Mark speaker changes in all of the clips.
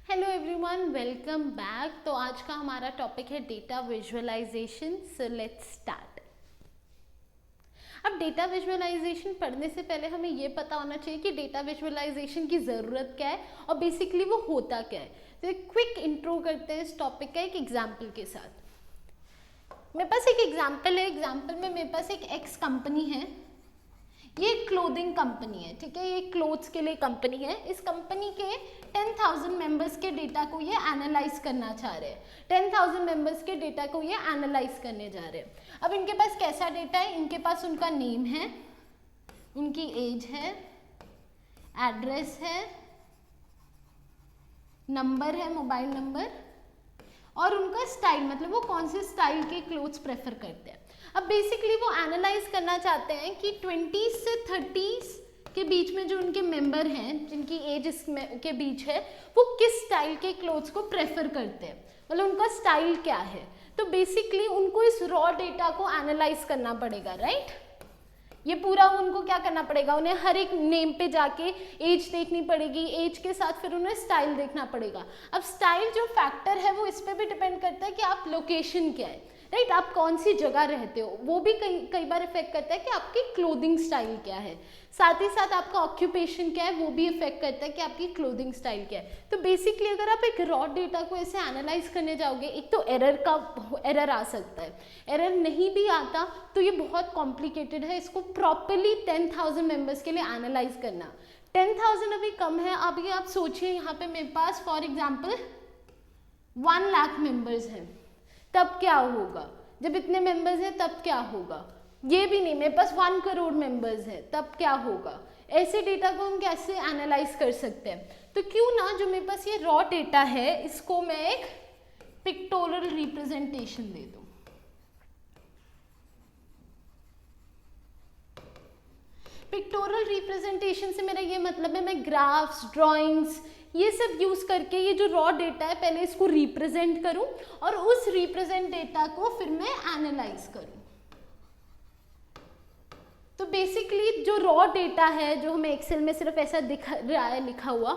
Speaker 1: Hello everyone, welcome back. तो आज का हमारा टॉपिक है data visualisation. So let's start. अब डेटा विजुअलाइजेशन पढ़ने से पहले हमें ये पता होना चाहिए कि डेटा विजुअलाइजेशन की ज़रूरत क्या है और बेसिकली वो होता क्या है। तो एक क्विक इंट्रो करते हैं इस टॉपिक का एक एग्जाम्पल के साथ। मेरे पास एक एग्जाम्पल है। एग्जाम्पल में मेरे पास एक एक्स कंपनी है। ये क्लोथिंग कंपनी है, ठीक है। ये क्लोथ्स के लिए कंपनी है। इस कंपनी के 10,000 मेंबर्स के डेटा को ये एनालाइज करना चाह रहे हैं। 10,000 मेंबर्स के डेटा को ये एनालाइज करने जा रहे हैं। अब इनके पास कैसा डेटा है? इनके पास उनका नेम है, उनकी एज है, एड्रेस है, नंबर है, मोबाइल नंबर, और उनका स्टाइल, मतलब वो कौन से स्टाइल के क्लोथ्स प्रेफर करते हैं। अब बेसिकली वो एनालाइज करना चाहते हैं कि 20 से 30 के बीच में जो उनके मेंबर हैं, जिनकी एज के बीच है, वो किस स्टाइल के क्लोथ्स को प्रेफर करते हैं, मतलब उनका स्टाइल क्या है। तो बेसिकली उनको इस रॉ डेटा को एनालाइज करना पड़ेगा, राइट। ये पूरा उनको क्या करना पड़ेगा, उन्हें हर एक नेम पे जाके एज देखनी पड़ेगी, एज के साथ फिर उन्हें स्टाइल देखना पड़ेगा। अब स्टाइल जो फैक्टर है वो इस पर भी डिपेंड करता है कि आप लोकेशन क्या है, राइट। आप कौन सी जगह रहते हो, वो भी कई बार इफेक्ट करता है कि आपकी क्लोथिंग स्टाइल क्या है। साथ ही साथ आपका ऑक्यूपेशन क्या है वो भी इफेक्ट करता है कि आपकी क्लोथिंग स्टाइल क्या है। तो बेसिकली अगर आप एक रॉ डेटा को ऐसे एनालाइज करने जाओगे, एक तो एरर आ सकता है। एरर नहीं भी आता तो ये बहुत कॉम्प्लिकेटेड है। इसको प्रॉपरली 10,000 मेंबर्स के लिए एनालाइज करना। 10,000 अभी कम है। अभी आप सोचिए, यहाँ पे मेरे पास फॉर एग्जाम्पल 1 लाख मेंबर्स हैं, तब क्या होगा। जब इतने मेंबर्स हैं तब क्या होगा। ये भी नहीं, मेरे पास 1 करोड़ मेंबर्स है, तब क्या होगा। ऐसे डेटा को हम कैसे एनालाइज कर सकते हैं। तो क्यों ना जो मेरे पास ये रॉ डेटा है इसको मैं एक पिक्टोरल रिप्रेजेंटेशन दे दूं। पिक्टोरल रिप्रेजेंटेशन से मेरा ये मतलब है मैं ग्राफ्स, ड्राइंग्स, ये सब यूज करके ये जो रॉ डेटा है पहले इसको रिप्रेजेंट करूं और उस रिप्रेजेंट डेटा को फिर मैं एनालाइज करूं। तो बेसिकली जो रॉ डेटा है, जो हमें एक्सेल में सिर्फ ऐसा दिख रहा है लिखा हुआ,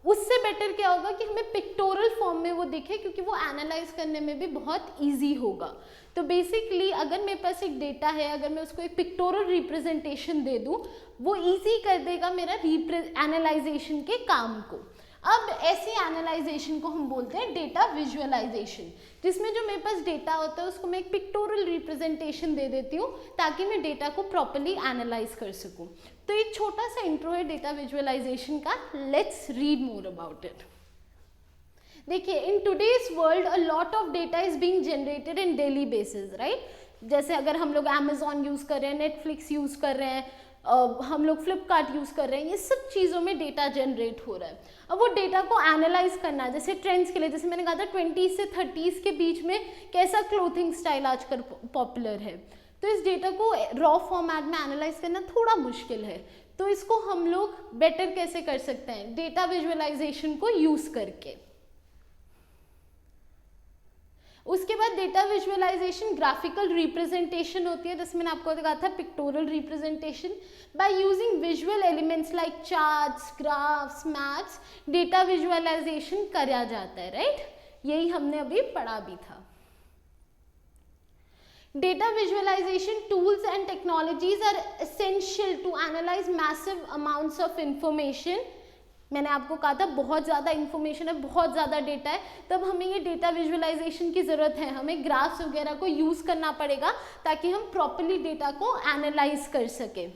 Speaker 1: उससे बेटर क्या होगा कि हमें पिक्टोरल फॉर्म में वो दिखे, क्योंकि वो एनालाइज करने में भी बहुत इजी होगा। तो बेसिकली अगर मेरे पास एक डेटा है, अगर मैं उसको एक पिक्टोरल रिप्रेजेंटेशन दे दूं, वो इजी कर देगा मेरा एनालाइजेशन के काम को। अब ऐसी एनालाइजेशन को हम बोलते हैं डेटा विजुअलाइजेशन, जिसमें जो मेरे पास डेटा होता है उसको मैं एक पिक्टोरल रिप्रेजेंटेशन दे देती हूँ ताकि मैं डेटा को प्रॉपर्ली एनालाइज कर सकूँ। तो एक छोटा सा इंट्रो है डेटा विजुअलाइजेशन का। Let's read more about it. देखिए, in today's world a lot of data is being generated in daily basis, right. जैसे अगर हम लोग अमेजॉन यूज कर रहे हैं, नेटफ्लिक्स यूज कर रहे हैं, हम लोग फ्लिपकार्ट यूज कर रहे हैं, ये सब चीज़ों में डेटा जनरेट हो रहा है। अब वो डेटा को एनालाइज करना है, जैसे ट्रेंड्स के लिए, जैसे मैंने कहा था 20 से 30 के बीच में कैसा क्लोथिंग स्टाइल आजकल पॉपुलर है। तो इस डेटा को रॉ फॉर्मेट में एनालाइज करना थोड़ा मुश्किल है। तो इसको हम लोग बेटर कैसे कर सकते हैं, डेटा विजुअलाइजेशन को यूज करके। उसके बाद डेटा विजुअलाइजेशन ग्राफिकल रिप्रेजेंटेशन होती है, जैसे मैंने आपको कहा था pictorial representation. By using visual elements like charts, graphs, maps, data visualisation किया जाता है, राइट। यही हमने अभी पढ़ा भी था। Data visualization tools and technologies are essential to analyze massive amounts of information. मैंने आपको कहा था बहुत ज़्यादा इन्फॉर्मेशन है, बहुत ज़्यादा डेटा है, तब हमें ये डेटा विजुअलाइजेशन की ज़रूरत है। हमें ग्राफ्स वगैरह को यूज़ करना पड़ेगा ताकि हम प्रॉपर्ली डेटा को एनालाइज कर सकें,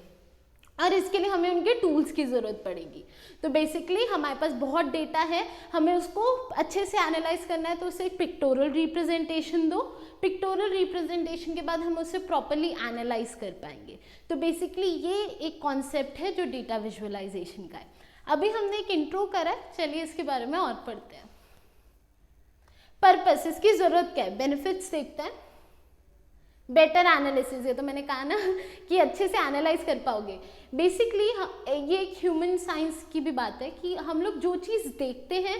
Speaker 1: और इसके लिए हमें उनके टूल्स की ज़रूरत पड़ेगी। तो बेसिकली हमारे पास बहुत डेटा है, हमें उसको अच्छे से एनालाइज करना है, तो उसे एक पिक्टोरल रिप्रेजेंटेशन दो। पिक्टोरल रिप्रेजेंटेशन के बाद हम उसे प्रॉपर्ली एनालाइज कर पाएंगे। तो बेसिकली ये एक कॉन्सेप्ट है जो डेटा विजुअलाइजेशन का है। अभी हमने एक इंट्रो करा है, चलिए इसके बारे में और पढ़ते हैं। पर्पस, इसकी ज़रूरत क्या है, बेनिफिट्स देखते हैं। बेटर एनालिसिस, ये तो मैंने कहा ना कि अच्छे से एनालाइज कर पाओगे। बेसिकली ये एक ह्यूमन साइंस की भी बात है कि हम लोग जो चीज़ देखते हैं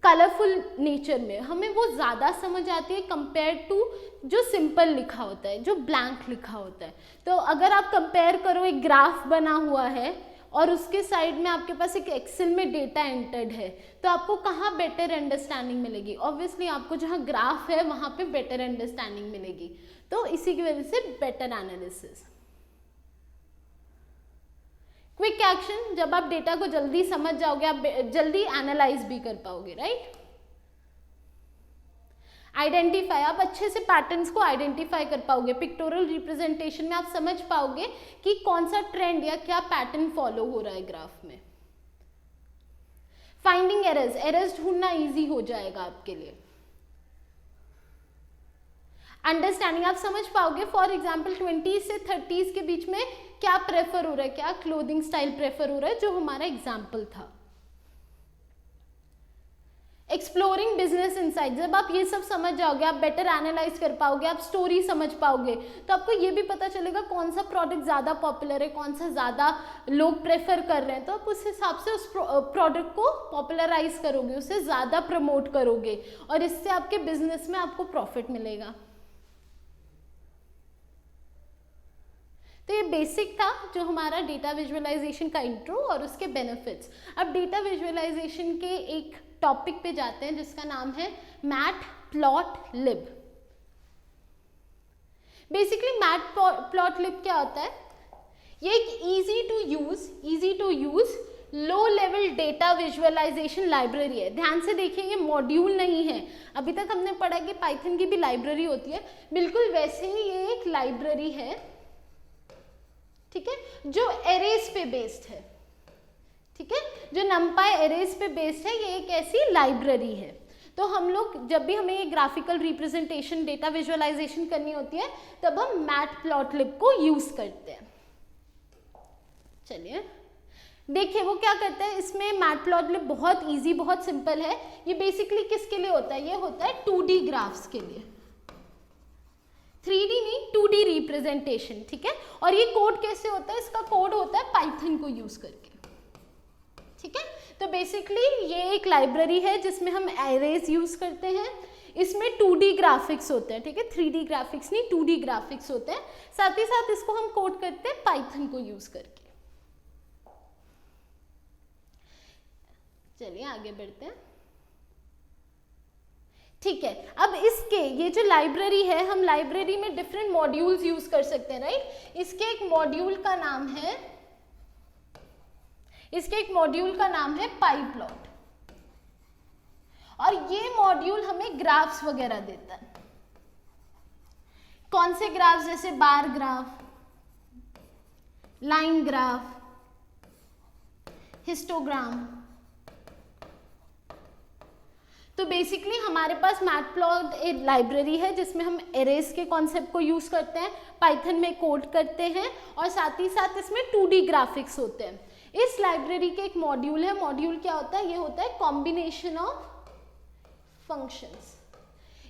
Speaker 1: कलरफुल नेचर में, हमें वो ज़्यादा समझ आती है कंपेयर टू जो सिंपल लिखा होता है, जो ब्लैंक लिखा होता है। तो अगर आप कंपेयर करो, एक ग्राफ बना हुआ है और उसके साइड में आपके पास एक एक्सेल में डेटा एंटर्ड है, तो आपको कहाँ बेटर अंडरस्टैंडिंग मिलेगी? ऑब्वियसली आपको जहाँ ग्राफ है वहाँ पे बेटर अंडरस्टैंडिंग मिलेगी, तो इसी की वजह से बेटर एनालिसिस। क्विक एक्शन, जब आप डेटा को जल्दी समझ जाओगे आप जल्दी एनालाइज भी कर पाओगे, राइट। आइडेंटिफाई, आप अच्छे से पैटर्न्स को आइडेंटिफाई कर पाओगे, पिक्टोरल रिप्रेजेंटेशन में आप समझ पाओगे कि कौन सा ट्रेंड या क्या पैटर्न फॉलो हो रहा है ग्राफ में। फाइंडिंग एरर्स, एरर्स ढूंढना इजी हो जाएगा आपके लिए। अंडरस्टैंडिंग, आप समझ पाओगे फॉर एग्जाम्पल 20 से 30 के बीच में क्या प्रेफर हो रहा है, क्या क्लोथिंग स्टाइल प्रेफर हो रहा है, जो हमारा एग्जाम्पल था। एक्सप्लोरिंग बिजनेस इनसाइट, जब आप ये सब समझ जाओगे आप बेटर एनालाइज कर पाओगे, आप स्टोरी समझ पाओगे, तो आपको ये भी पता चलेगा कौन सा प्रोडक्ट ज़्यादा पॉपुलर है, कौन सा ज़्यादा लोग प्रेफर कर रहे हैं, तो आप उस हिसाब से उस प्रोडक्ट को पॉपुलराइज करोगे, उसे ज़्यादा प्रमोट करोगे और इससे आपके बिजनेस में आपको प्रॉफिट मिलेगा। तो ये बेसिक था जो हमारा डेटा विजुअलाइजेशन का इंट्रो और उसके बेनिफिट्स। अब डेटा विजुअलाइजेशन के एक टॉपिक पे जाते हैं जिसका नाम है मैटप्लॉटलिब। बेसिकली मैटप्लॉटलिब क्या होता है? ये एक easy to use low level data visualisation library है। ध्यान से देखिए, ये मॉड्यूल नहीं है। अभी तक हमने पढ़ा कि पाइथन की भी लाइब्रेरी होती है, बिल्कुल वैसे ही ये एक लाइब्रेरी है, ठीक है, जो एरेज पे बेस्ड है, ठीक है, जो नमपाई एरेज पे बेस्ड है, ये एक ऐसी लाइब्रेरी है। तो हम लोग जब भी हमें ये ग्राफिकल रिप्रेजेंटेशन डेटा विजुअलाइजेशन करनी होती है तब हम मैटप्लॉटलिब को यूज करते हैं। चलिए देखिए वो क्या करता है। इसमें मैटप्लॉटलिब बहुत इजी, बहुत सिंपल है। ये बेसिकली किसके लिए होता है? ये होता है 2D ग्राफ्स के लिए, 3D नहीं 2D रिप्रेजेंटेशन, ठीक है। और ये कोड कैसे होता है? इसका कोड होता है पाइथन को यूज करके, ठीक है। तो बेसिकली ये एक लाइब्रेरी है जिसमें हम एरेज यूज करते हैं। इसमें 2D ग्राफिक्स होते हैं, ठीक है, 3D ग्राफिक्स नहीं 2D ग्राफिक्स होते हैं। साथ ही साथ इसको हम कोड करते हैं पाइथन को यूज करके। चलिए आगे बढ़ते हैं, ठीक है। अब इसके ये जो लाइब्रेरी है, हम लाइब्रेरी में डिफरेंट मॉड्यूल्स यूज कर सकते हैं, राइट। इसके एक मॉड्यूल का नाम है पाइप्लॉट, और ये मॉड्यूल हमें ग्राफ्स वगैरह देता है। कौन से ग्राफ्स? जैसे bar graph, line graph, histogram. तो बेसिकली हमारे पास मैटप्लॉट एक लाइब्रेरी है जिसमें हम एरेज के कॉन्सेप्ट को यूज करते हैं, पाइथन में कोड करते हैं, और साथ ही साथ इसमें 2D ग्राफिक्स होते हैं। इस लाइब्रेरी के एक मॉड्यूल है, मॉड्यूल क्या होता है? ये होता है कॉम्बिनेशन ऑफ फंक्शंस।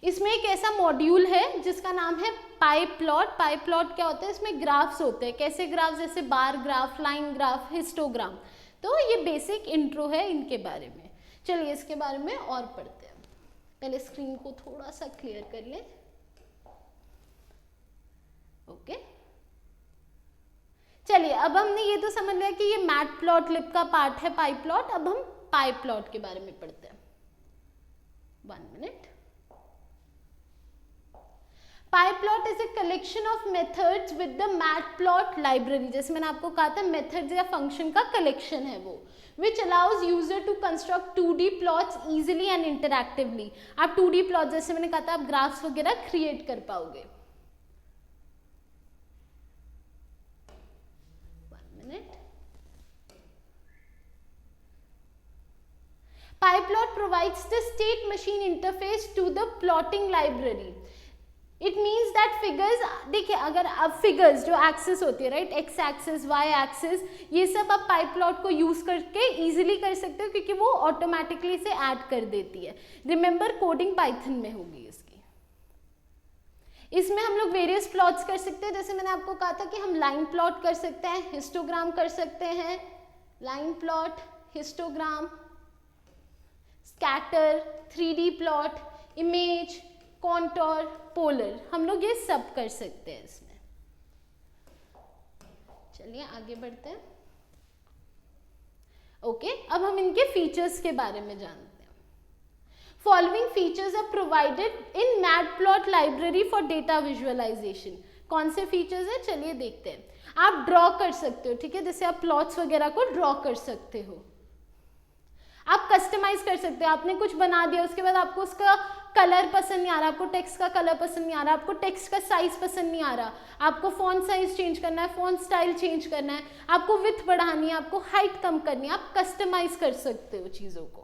Speaker 1: इसमें एक ऐसा मॉड्यूल है जिसका नाम है पाइप्लॉट। पाइप्लॉट क्या होता है? इसमें ग्राफ्स होते हैं। कैसे ग्राफ्स? जैसे bar graph, line graph, histogram. तो ये बेसिक इंट्रो है इनके बारे में। चलिए इसके बारे में और पढ़ते हैं। पहले स्क्रीन को थोड़ा सा क्लियर कर लें, ओके। चलिए अब हमने ये तो समझ लिया कि ये मैटप्लॉटलिब का पार्ट है पाइप्लॉट। अब हम पाइप्लॉट के बारे में पढ़ते हैं। 1 minute. Pyplot is a collection of methods with the matplotlib library. जैसे मैंने आपको कहा था मेथड्स या फंक्शन का कलेक्शन है वो, which allows user to construct 2D plots easily and interactively। आप 2D प्लॉट, जैसे मैंने कहा था, आप ग्राफ्स वगैरह क्रिएट कर पाओगे। 1 minute. PyPlot provides the state machine interface to the plotting library। It means that figures, देखिए अगर अब फिगर्स जो एक्सेस होती है, right, x axis, y axis, ये सब आप पाइप्लॉट को यूज करके इजीली कर सकते हो क्योंकि वो ऑटोमेटिकली से ऐड कर देती है। रिमेंबर कोडिंग पाइथन में होगी इसकी। इसमें हम लोग वेरियस प्लॉट्स कर सकते हैं। जैसे मैंने आपको कहा था कि हम लाइन प्लॉट कर सकते हैं, हिस्टोग्राम कर सकते हैं, line plot, histogram, scatter, 3D plot, image, contour, polar, हम लोग ये सब कर सकते हैं इसमें। चलिए आगे बढ़ते हैं। ओके, अब हम इनके फीचर्स के बारे में जानते हैं। Following features are provided in matplot library for data visualisation. कौन से फीचर्स हैं, चलिए देखते हैं। आप ड्रॉ कर सकते हो, ठीक है, जैसे आप प्लॉट्स वगैरह को ड्रॉ कर सकते हो। आप कस्टमाइज कर सकते हो, आपने कुछ बना दिया, उसके बाद आपको उसका कलर पसंद नहीं आ रहा, आपको टेक्स्ट का कलर पसंद नहीं आ रहा, आपको टेक्स्ट का साइज पसंद नहीं आ रहा, आपको फॉन्ट साइज चेंज करना है, फॉन्ट स्टाइल चेंज करना है, आपको विड्थ बढ़ानी है, आपको हाइट कम करनी है, आप कस्टमाइज कर सकते हो चीज़ों को।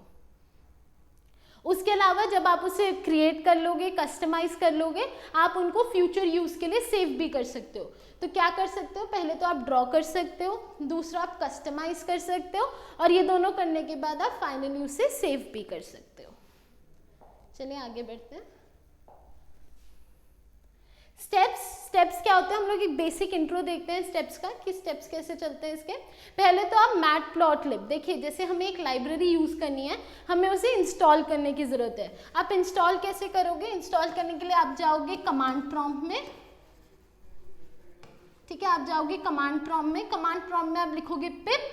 Speaker 1: उसके अलावा जब आप उसे क्रिएट कर लोगे, कस्टमाइज कर लोगे, आप उनको फ्यूचर यूज के लिए सेव भी कर सकते हो। तो क्या कर सकते हो, पहले तो आप ड्रॉ कर सकते हो, दूसरा आप कस्टमाइज कर सकते हो, और ये दोनों करने के बाद आप फाइनली उसे सेव भी कर सकते हो। चलिए आगे बढ़ते हैं। स्टेप्स क्या होते हैं, हम लोग एक बेसिक इंट्रो देखते हैं स्टेप्स का, कि स्टेप्स कैसे चलते हैं इसके। पहले तो आप मैटप्लॉटलिब, देखिए जैसे हमें एक लाइब्रेरी यूज करनी है, हमें उसे इंस्टॉल करने की जरूरत है। आप इंस्टॉल कैसे करोगे, इंस्टॉल करने के लिए आप जाओगे कमांड प्रॉम्प्ट में, ठीक है, आप जाओगे कमांड प्रॉम्प्ट में, कमांड प्रॉम्प्ट में आप लिखोगे पिप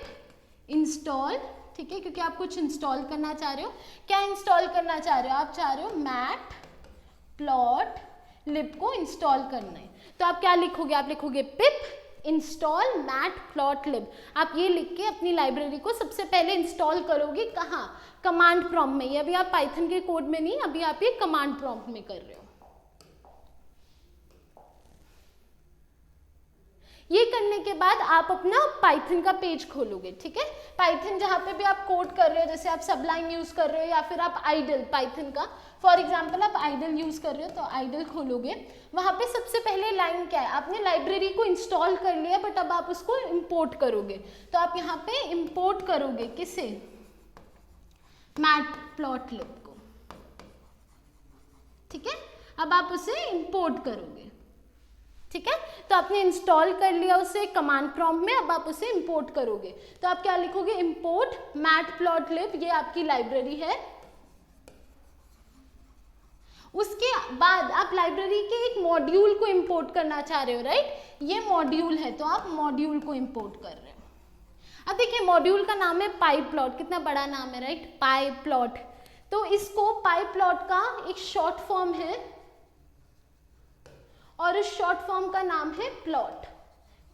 Speaker 1: इंस्टॉल, ठीक है, क्योंकि आप कुछ इंस्टॉल करना चाह रहे हो। क्या इंस्टॉल करना चाह रहे हो, आप चाह रहे हो मैटप्लॉटलिब को इंस्टॉल करना है, तो आप क्या लिखोगे, आप लिखोगे पिप इंस्टॉल मैटप्लॉटलिब। आप ये लिख के अपनी लाइब्रेरी को सबसे पहले इंस्टॉल करोगे, कहाँ, कमांड प्रॉम्प्ट में। ये अभी आप पाइथन के कोड में नहीं, अभी आप ये कमांड प्रॉम्प्ट में कर रहे हो। ये करने के बाद आप अपना पाइथन का पेज खोलोगे, ठीक है। पाइथन जहाँ पे भी आप कोड कर रहे हो, जैसे आप सबलाइन यूज कर रहे हो या फिर आप आइडल, पाइथन का फॉर एग्जांपल आप आइडल यूज कर रहे हो, तो आइडल खोलोगे। वहाँ पे सबसे पहले लाइन क्या है, आपने लाइब्रेरी को इंस्टॉल कर लिया, बट अब आप उसको इंपोर्ट करोगे, तो आप यहाँ पे इंपोर्ट करोगे किसे, मैटप्लॉटलिब को, ठीक है। अब आप उसे इंपोर्ट करोगे, ठीक है। तो आपने इंस्टॉल कर लिया उसे कमांड प्रॉम्प्ट में, अब आप उसे इंपोर्ट करोगे, तो आप क्या लिखोगे, इंपोर्ट मैटप्लॉटलिब, ये आपकी लाइब्रेरी है। उसके बाद आप लाइब्रेरी के एक मॉड्यूल को इंपोर्ट करना चाह रहे हो, राइट, ये मॉड्यूल है, तो आप मॉड्यूल को इंपोर्ट कर रहे हो। अब देखिए मॉड्यूल का नाम है पाईप्लॉट, कितना बड़ा नाम है, राइट, पाईप्लॉट। तो इसको पाईप्लॉट का एक शॉर्ट फॉर्म है, और उस शॉर्ट फॉर्म का नाम है प्लॉट,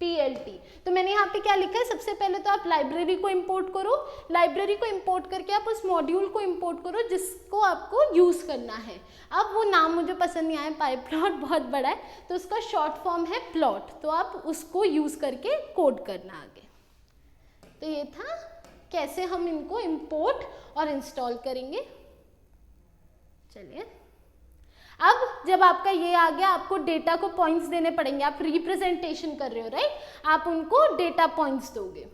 Speaker 1: PLT। तो मैंने यहाँ पे क्या लिखा है, सबसे पहले तो आप लाइब्रेरी को इंपोर्ट करो, लाइब्रेरी को इंपोर्ट करके आप उस मॉड्यूल को इंपोर्ट करो जिसको आपको यूज करना है। अब वो नाम मुझे पसंद नहीं आया, पाईप्लॉट बहुत बड़ा है, तो उसका शॉर्ट फॉर्म है प्लॉट, तो आप उसको यूज करके कोड करना आगे। तो ये था कैसे हम इनको इंपोर्ट और इंस्टॉल करेंगे। चलिए, अब जब आपका ये आ गया, आपको डेटा को पॉइंट्स देने पड़ेंगे, आप रिप्रेजेंटेशन कर रहे हो, राइट, आप उनको डेटा पॉइंट्स दोगे।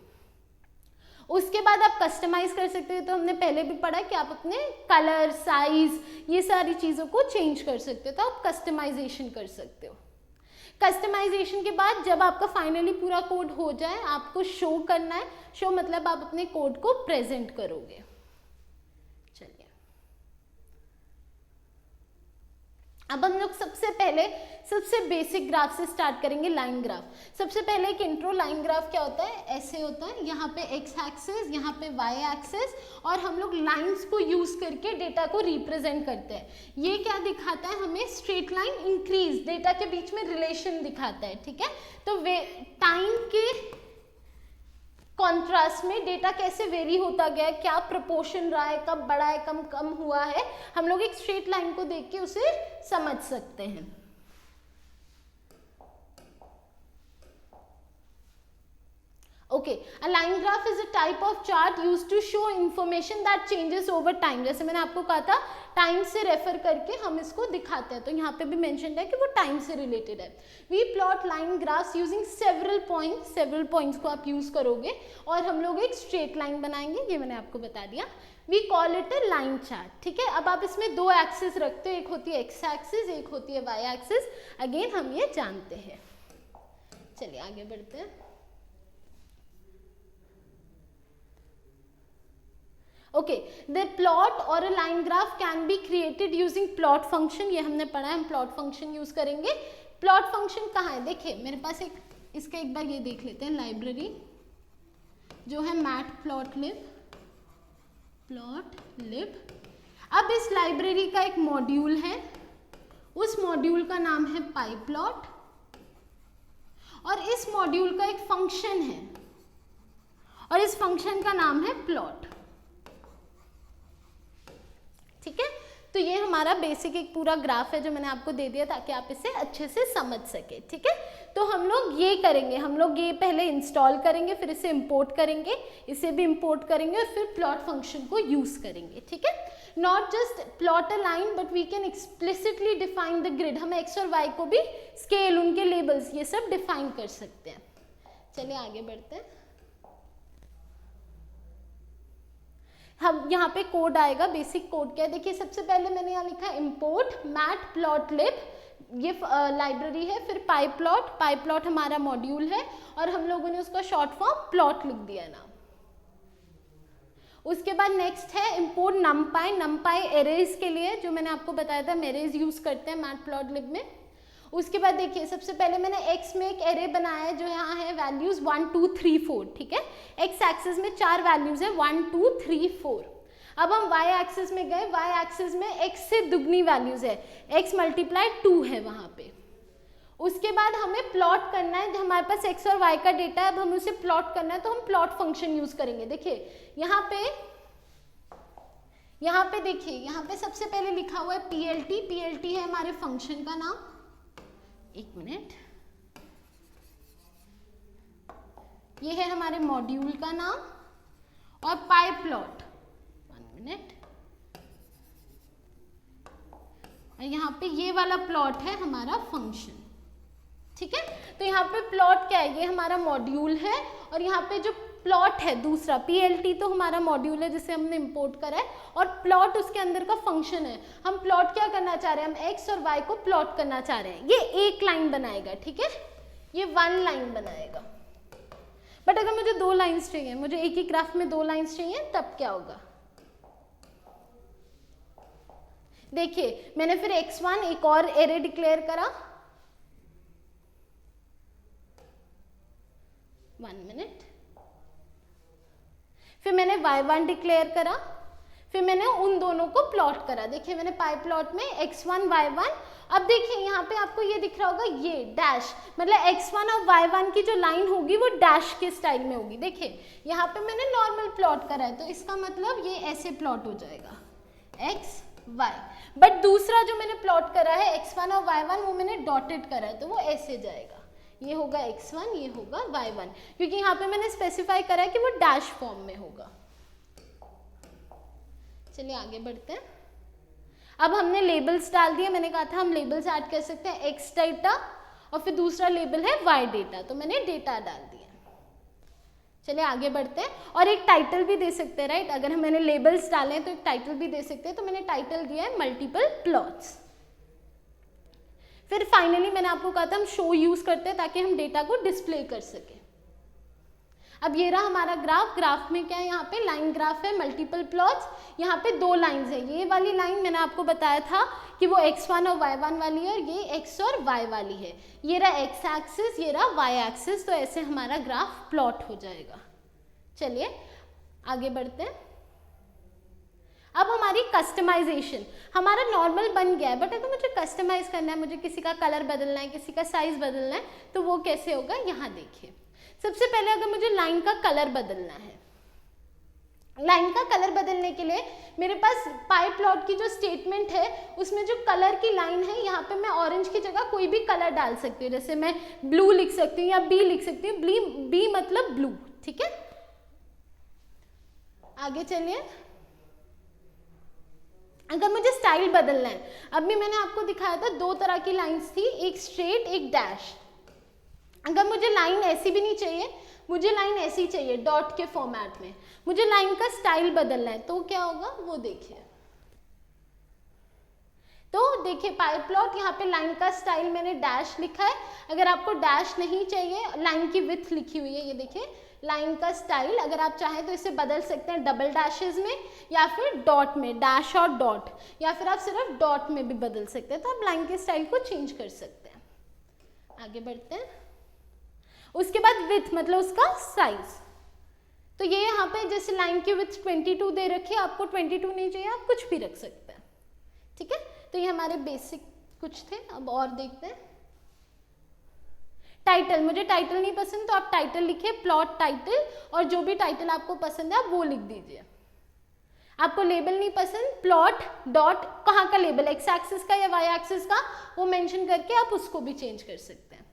Speaker 1: उसके बाद आप कस्टमाइज कर सकते हो, तो हमने पहले भी पढ़ा कि आप अपने कलर, साइज, ये सारी चीज़ों को चेंज कर सकते हो, तो आप कस्टमाइजेशन कर सकते हो। कस्टमाइजेशन के बाद जब आपका फाइनली पूरा कोड हो जाए, आपको शो करना है, शो मतलब आप अपने कोड को प्रेजेंट करोगे। चलिए, अब हम लोग सबसे बेसिक ग्राफ से स्टार्ट करेंगे, लाइन ग्राफ। सबसे पहले एक इंट्रो, लाइन ग्राफ क्या होता है, ऐसे होता है, यहाँ पे एक्स एक्सिस, यहाँ पे वाई एक्सिस, और हम लोग लाइंस को यूज करके डेटा को रिप्रेजेंट करते हैं। ये क्या दिखाता है हमें, स्ट्रेट लाइन इंक्रीज, डेटा के बीच में रिलेशन दिखाता है, ठीक है। तो टाइम के कॉन्ट्रास्ट में डेटा कैसे वेरी होता गया है, क्या प्रोपोर्शन रहा है, कब बढ़ा है, कम हुआ है, हम लोग एक स्ट्रेट लाइन को देख के उसे समझ सकते हैं। Okay, a line graph is a type of chart used to show information that changes over time. जैसे मैंने आपको कहा था, टाइम से रेफर करके हम इसको दिखाते हैं, तो यहाँ पे भी मेंशन है कि वो टाइम से रिलेटेड है। We plot line graphs using several points को आप यूज करोगे, और हम लोग एक स्ट्रेट लाइन बनाएंगे, ये मैंने आपको बता दिया। We call it a line chart, ठीक है। अब आप इसमें दो एक्सिस रखते हो, एक होती है एक्स एक्सिस, एक होती है वाई एक्सिस, अगेन हम ये जानते हैं। चलिए आगे बढ़ते हैं। ओके, द प्लॉट और अ line graph can be created using plot function, ये हमने पढ़ा है, हम प्लॉट फंक्शन यूज करेंगे। प्लॉट फंक्शन कहाँ है, देखिए मेरे पास इसका एक बार ये देख लेते हैं, लाइब्रेरी जो है मैटप्लॉटलिब, प्लॉटलिब। अब इस लाइब्रेरी का एक मॉड्यूल है, उस मॉड्यूल का नाम है पाईप्लॉट, और इस मॉड्यूल का एक फंक्शन है और इस फंक्शन का नाम है प्लॉट। ठीक है, तो ये हमारा बेसिक एक पूरा ग्राफ है जो मैंने आपको दे दिया ताकि आप इसे अच्छे से समझ सके। ठीक है, तो हम लोग ये करेंगे, हम लोग ये पहले इंस्टॉल करेंगे, फिर इसे इंपोर्ट करेंगे, इसे भी इंपोर्ट करेंगे और फिर प्लॉट फंक्शन को यूज करेंगे। ठीक है, not just plot a line but we can explicitly define the grid. हम एक्स और वाई को भी स्केल, उनके लेबल्स, ये सब डिफाइन कर सकते हैं। चलिए आगे बढ़ते हैं। हम यहाँ पे कोड आएगा, बेसिक कोड क्या है देखिए। सबसे पहले मैंने यहाँ लिखा है इंपोर्ट मैटप्लॉटलिब, ये लाइब्रेरी है, फिर पाईप्लॉट, पाईप्लॉट हमारा मॉड्यूल है और हम लोगों ने उसका शॉर्ट फॉर्म प्लॉट लिख दिया नाम। उसके बाद नेक्स्ट है इंपोर्ट नमपाई, नमपाई एरेज के लिए जो मैंने आपको बताया था, एरेज यूज करते हैं मैटप्लॉटलिब में। उसके बाद देखिए सबसे पहले मैंने x में एक एरे बनाया है जो यहाँ है वैल्यूज 1 2 3 4। ठीक है, x एक्सिस में 4 वैल्यूज है 1 2 3 4। अब हम y एक्सिस में गए, y एक्सिस में x से दुगनी वैल्यूज है, x मल्टीप्लाई 2 है वहां पे। उसके बाद हमें प्लॉट करना है, हमारे पास x और y का डेटा है, अब हमें उसे प्लॉट करना है तो हम प्लॉट फंक्शन यूज करेंगे। देखिए यहाँ पे देखिए, यहाँ पे सबसे पहले लिखा हुआ है PLT, PLT है हमारे फंक्शन का नाम। एक मिनट, ये है हमारे मॉड्यूल का नाम और पाईप्लॉट, 1 मिनट, और यहाँ पे ये वाला प्लॉट है हमारा फंक्शन। ठीक है, तो यहाँ पे प्लॉट क्या है, ये हमारा मॉड्यूल है और यहाँ पे जो प्लॉट है दूसरा PLT तो हमारा मॉड्यूल है जिसे हमने इंपोर्ट करा है और प्लॉट उसके अंदर का फंक्शन है। हम प्लॉट क्या करना चाह रहे हैं, हम x और y को प्लॉट करना चाह रहे हैं। ये एक लाइन बनाएगा, ठीक है, ये 1 लाइन बनाएगा। बट अगर मुझे 2 लाइन्स चाहिए, मुझे एक ही ग्राफ में 2 लाइन्स चाहिए, तब क्या होगा। देखिए मैंने फिर x1 एक और एरे डिक्लेयर करा, 1 मिनट, फिर मैंने y1 डिक्लेयर करा, फिर मैंने उन दोनों को प्लॉट करा। देखिए मैंने पाईप्लॉट में x1 y1, अब देखिए यहाँ पे आपको ये दिख रहा होगा, ये डैश, मतलब x1 और y1 की जो लाइन होगी वो डैश के स्टाइल में होगी। देखिए यहाँ पे मैंने नॉर्मल प्लॉट करा है तो इसका मतलब ये ऐसे प्लॉट हो जाएगा x y। बट दूसरा जो मैंने प्लॉट करा है x1 और y1 वो मैंने डॉटेड करा है तो वो ऐसे जाएगा, ये होगा x1, ये होगा y1, क्योंकि यहाँ पे मैंने स्पेसिफाई करा है कि वो डैश फॉर्म में होगा। चलिए आगे बढ़ते हैं। अब हमने लेबल्स डाल दिए, मैंने कहा था हम लेबल्स ऐड कर सकते हैं, x डेटा और फिर दूसरा लेबल है y डेटा, तो मैंने डेटा डाल दिया। चलिए आगे बढ़ते हैं, और एक टाइटल भी दे सकते हैं, राइट। अगर मैंने लेबल्स डाले हैं तो एक टाइटल भी दे सकते हैं, तो मैंने टाइटल दिया है मल्टीपल प्लॉट्स। फिर फाइनली मैंने आपको कहा था हम शो यूज करते हैं ताकि हम डेटा को डिस्प्ले कर सके। अब ये रहा हमारा ग्राफ, ग्राफ में क्या है, यहाँ पे लाइन ग्राफ है, मल्टीपल प्लॉट्स, यहाँ पे 2 लाइंस है। ये वाली लाइन मैंने आपको बताया था कि वो x1 और y1 वाली है और ये x और y वाली है। ये रहा x एक्सिस, ये रहा y एक्सिस, तो ऐसे हमारा ग्राफ प्लॉट हो जाएगा। चलिए आगे बढ़ते हैं। अब हमारी कस्टमाइजेशन, हमारा नॉर्मल बन गया है, बट अगर मुझे कस्टमाइज करना है, मुझे किसी का कलर बदलना है, किसी का साइज बदलना है, तो वो कैसे होगा, यहाँ देखिए। सबसे पहले अगर मुझे लाइन का कलर बदलना है, लाइन का कलर बदलने के लिए मेरे पास पाईप्लॉट की जो स्टेटमेंट है उसमें जो कलर की लाइन है, यहाँ पे मैं ऑरेंज की जगह कोई भी कलर डाल सकती हूँ, जैसे मैं ब्लू लिख सकती हूँ या बी लिख सकती हूँ, बी मतलब ब्लू। ठीक है, आगे चलिए। अगर मुझे स्टाइल बदलना है, अभी मैंने आपको दिखाया था 2 तरह की लाइंस थी, एक स्ट्रेट एक डैश। अगर मुझे लाइन ऐसी भी नहीं चाहिए, मुझे लाइन ऐसी चाहिए डॉट के फॉर्मेट में, मुझे लाइन का स्टाइल बदलना है, तो क्या होगा वो देखिए। तो देखिए पाईप्लॉट, यहाँ पे लाइन का स्टाइल मैंने डैश लिखा है। अगर आपको डैश नहीं चाहिए, लाइन की विड्थ लिखी हुई है, ये देखिए लाइन का स्टाइल, अगर आप चाहें तो इसे बदल सकते हैं डबल डैशेस में या फिर डॉट में, डैश और डॉट, या फिर आप सिर्फ डॉट में भी बदल सकते हैं, तो आप लाइन के स्टाइल को चेंज कर सकते हैं। आगे बढ़ते हैं। उसके बाद विड्थ मतलब उसका साइज, तो ये यहाँ पे जैसे लाइन की विड्थ 22 दे रखी है, आपको 22 नहीं चाहिए आप कुछ भी रख सकते हैं, ठीक है। तो ये हमारे बेसिक कुछ थे। अब और देखते हैं टाइटल। मुझे टाइटल नहीं पसंद तो आप टाइटल लिखिए, प्लॉट टाइटल, और जो भी टाइटल आपको पसंद है आप वो लिख दीजिए। आपको लेबल नहीं पसंद, प्लॉट डॉट कहाँ का लेबल, एक्स एक्सिस का या वाई एक्सिस का, वो मेंशन करके आप उसको भी चेंज कर सकते हैं।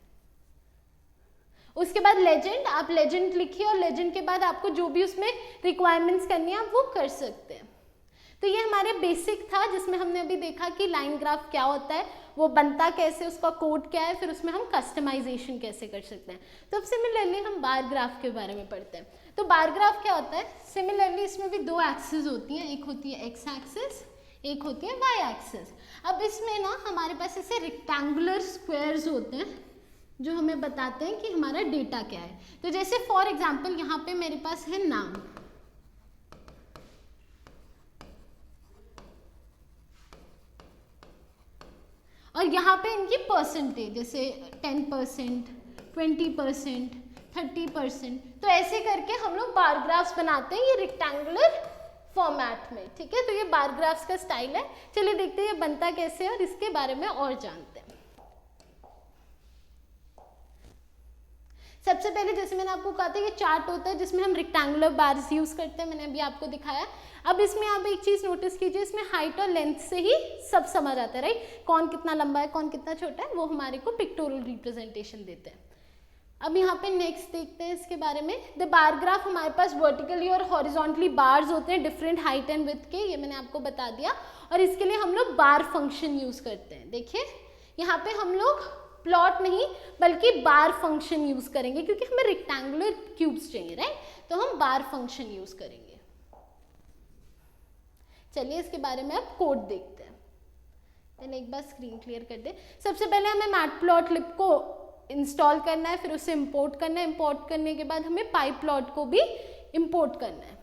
Speaker 1: उसके बाद लेजेंड, आप लेजेंड लिखिए और लेजेंड के बाद आपको जो भी उसमें रिक्वायरमेंट्स करनी है आप वो कर सकते हैं। तो ये हमारे बेसिक था जिसमें हमने अभी देखा कि लाइन ग्राफ क्या होता है, वो बनता कैसे, उसका कोड क्या है, फिर उसमें हम कस्टमाइजेशन कैसे कर सकते हैं। तो अब सिमिलरली हम बार ग्राफ के बारे में पढ़ते हैं। तो बार ग्राफ क्या होता है, सिमिलरली इसमें भी दो एक्सिस होती हैं, एक होती है एक्स एक्सिस, एक होती है वाई एक्सिस। अब इसमें ना हमारे पास ऐसे रेक्टेंगुलर स्क्वायर्स होते हैं जो हमें बताते हैं कि हमारा डेटा क्या है। तो जैसे फॉर एग्जाम्पल यहाँ पे मेरे पास है नाम, और यहाँ पे इनकी परसेंटेज जैसे 10%, 20%, 30%, तो ऐसे करके हम लोग बार ग्राफ्स बनाते हैं ये रेक्टेंगुलर फॉर्मेट में, ठीक है। तो ये बार ग्राफ्स का स्टाइल है। चलिए देखते हैं ये बनता कैसे है और इसके बारे में और जानते हैं। सबसे पहले जैसे मैंने आपको कहा था ये चार्ट होता है जिसमें हम रेक्टेंगुलर बार्स यूज करते हैं, मैंने अभी आपको दिखाया। अब इसमें आप एक चीज नोटिस कीजिए, इसमें हाइट और लेंथ से ही सब समझ आता है, राइट। कौन कितना लंबा है, कौन कितना छोटा है, वो हमारे को पिक्टोरियल रिप्रेजेंटेशन देते हैं। अब यहाँ पे नेक्स्ट देखते हैं इसके बारे में। द बार ग्राफ, हमारे पास वर्टिकली और हॉरिजॉन्टली बार्स होते हैं डिफरेंट हाइट एंड विड्थ के, ये मैंने आपको बता दिया। और इसके लिए हम लोग बार फंक्शन यूज करते हैं। देखिए यहाँ पे हम लोग प्लॉट नहीं बल्कि बार फंक्शन यूज करेंगे क्योंकि हमें रेक्टेंगुलर क्यूब्स चाहिए, राइट। तो हम बार फंक्शन यूज करेंगे। चलिए इसके बारे में अब कोड देखते हैं। पहले एक बार स्क्रीन क्लियर कर दे। सबसे पहले हमें मैटप्लॉटलिब को इंस्टॉल करना है, फिर उसे इंपोर्ट करना है। इंपोर्ट करने के बाद हमें पाइप्लॉट को भी इंपोर्ट करना है।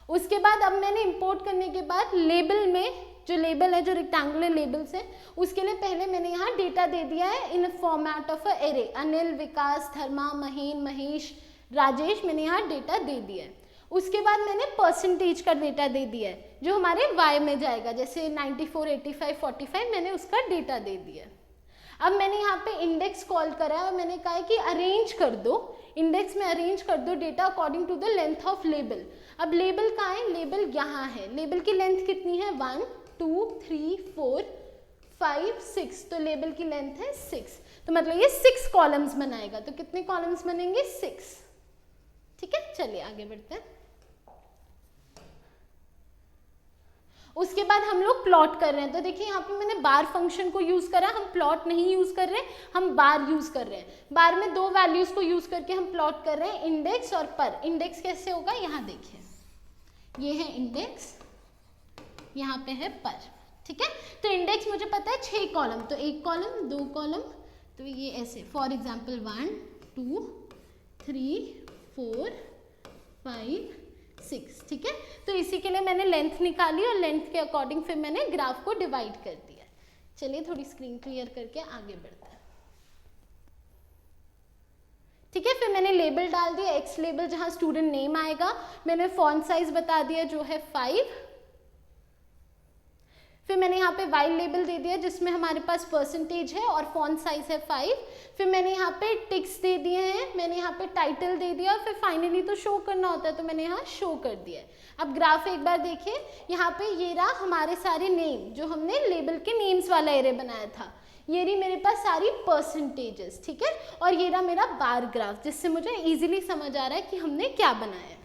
Speaker 1: उसके बाद अब मैंने इंपोर्ट करने के बाद लेबल में जो लेबल है, जो रेक्टेंगुलर लेबल्स है, उसके लिए पहले मैंने यहाँ डेटा दे दिया है in format of a array. Anil, Vikas, Dharma, Mahin, Mahesh, Rajesh, मैंने यहाँ डेटा दे दिया है। उसके बाद मैंने परसेंटेज का डेटा दे दिया है जो हमारे वाई में जाएगा, जैसे 94, 85, 45 मैंने उसका डेटा दे दिया है। अब मैंने यहाँ पे इंडेक्स कॉल करा है और मैंने कहा है कि अरेंज कर दो, इंडेक्स में अरेंज कर दो data according to the length of label. अब लेबल कहाँ है, लेबल यहाँ है। लेबल की लेंथ कितनी है, 1, 2, 3, 4, 5, 6, तो लेबल की लेंथ है 6। तो मतलब ये 6 कॉलम्स बनाएगा। तो कितने कॉलम्स बनेंगे, 6, ठीक है। चलिए आगे बढ़ते हैं। उसके बाद हम लोग प्लॉट कर रहे हैं। तो देखिए यहाँ पे मैंने बार फंक्शन को यूज करा, हम प्लॉट नहीं यूज कर रहे, हम बार यूज कर रहे हैं। बार में दो वैल्यूज को यूज करके हम प्लॉट कर रहे हैं, इंडेक्स और पर। इंडेक्स कैसे होगा, यहाँ देखिए ये है इंडेक्स, यहाँ पे है पर, ठीक है। तो इंडेक्स मुझे पता है 6 कॉलम, तो 1 कॉलम, 2 कॉलम, तो ये ऐसे फॉर एग्जाम्पल 1, 2, 3, 4, 5, 6, ठीक है। तो इसी के लिए मैंने लेंथ निकाली और लेंथ के अकॉर्डिंग फिर मैंने ग्राफ को डिवाइड कर दिया। चलिए थोड़ी स्क्रीन क्लियर करके आगे बढ़ते हैं, ठीक है। फिर मैंने लेबल डाल दिया, एक्स लेबल जहां स्टूडेंट नेम आएगा। मैंने फॉन्ट साइज बता दिया जो है 5। फिर मैंने यहाँ पे वाई लेबल दे दिया जिसमें हमारे पास परसेंटेज है और फॉन्ट साइज है 5। फिर मैंने यहाँ पे टिक्स दे दिए हैं, मैंने यहाँ पे टाइटल दे दिया और फिर फाइनली तो शो करना होता है तो मैंने यहाँ शो कर दिया है। अब ग्राफ एक बार देखिए, यहाँ पे ये रहा हमारे सारे नेम जो हमने लेबल के नेम्स वाला एरे बनाया था। ये रही मेरे पास सारी परसेंटेजेस, ठीक है। और ये रहा मेरा बार ग्राफ जिससे मुझे इजीली समझ आ रहा है कि हमने क्या बनाया है।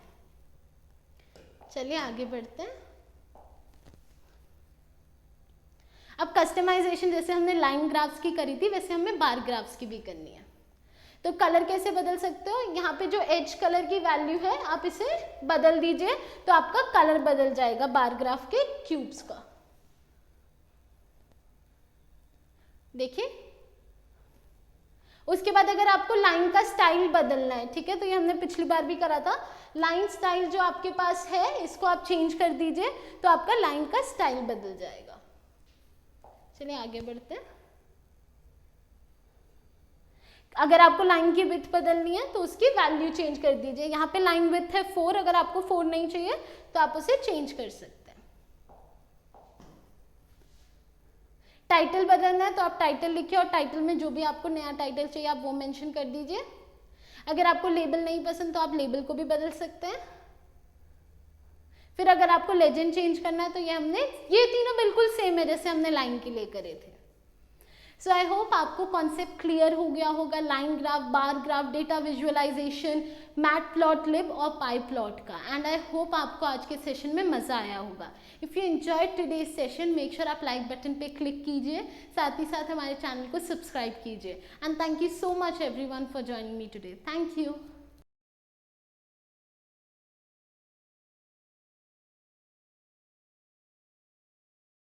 Speaker 1: चलिए आगे बढ़ते हैं। अब कस्टमाइजेशन जैसे हमने लाइन ग्राफ्स की करी थी वैसे हमें बार ग्राफ्स की भी करनी है। तो कलर कैसे बदल सकते हो, यहाँ पे जो एज कलर की वैल्यू है आप इसे बदल दीजिए तो आपका कलर बदल जाएगा बार ग्राफ के क्यूब्स का। देखिए उसके बाद अगर आपको लाइन का स्टाइल बदलना है, ठीक है, तो ये हमने पिछली बार भी करा था। लाइन स्टाइल जो आपके पास है इसको आप चेंज कर दीजिए तो आपका लाइन का स्टाइल बदल जाएगा। चलिए आगे बढ़ते हैं। अगर आपको लाइन की विड्थ बदलनी है तो उसकी वैल्यू चेंज कर दीजिए। यहाँ पे लाइन विड्थ है 4, अगर आपको 4 नहीं चाहिए तो आप उसे चेंज कर सकते हैं। टाइटल बदलना है तो आप टाइटल लिखिए और टाइटल में जो भी आपको नया टाइटल चाहिए आप वो मेंशन कर दीजिए। अगर आपको लेबल नहीं पसंद तो आप लेबल को भी बदल सकते हैं। फिर अगर आपको लेजेंड चेंज करना है तो ये तीनों बिल्कुल सेम है जैसे हमने लाइन के लिए करे थे। सो आई होप आपको कॉन्सेप्ट क्लियर हो गया होगा line graph, bar graph, data visualisation, Matplotlib और पाईप्लॉट का। एंड आई होप आपको आज के सेशन में मज़ा आया होगा। If you enjoyed today's session make sure आप लाइक बटन पे क्लिक कीजिए, साथ ही साथ हमारे चैनल को सब्सक्राइब कीजिए। And thank you so much everyone for joining me today. Thank you.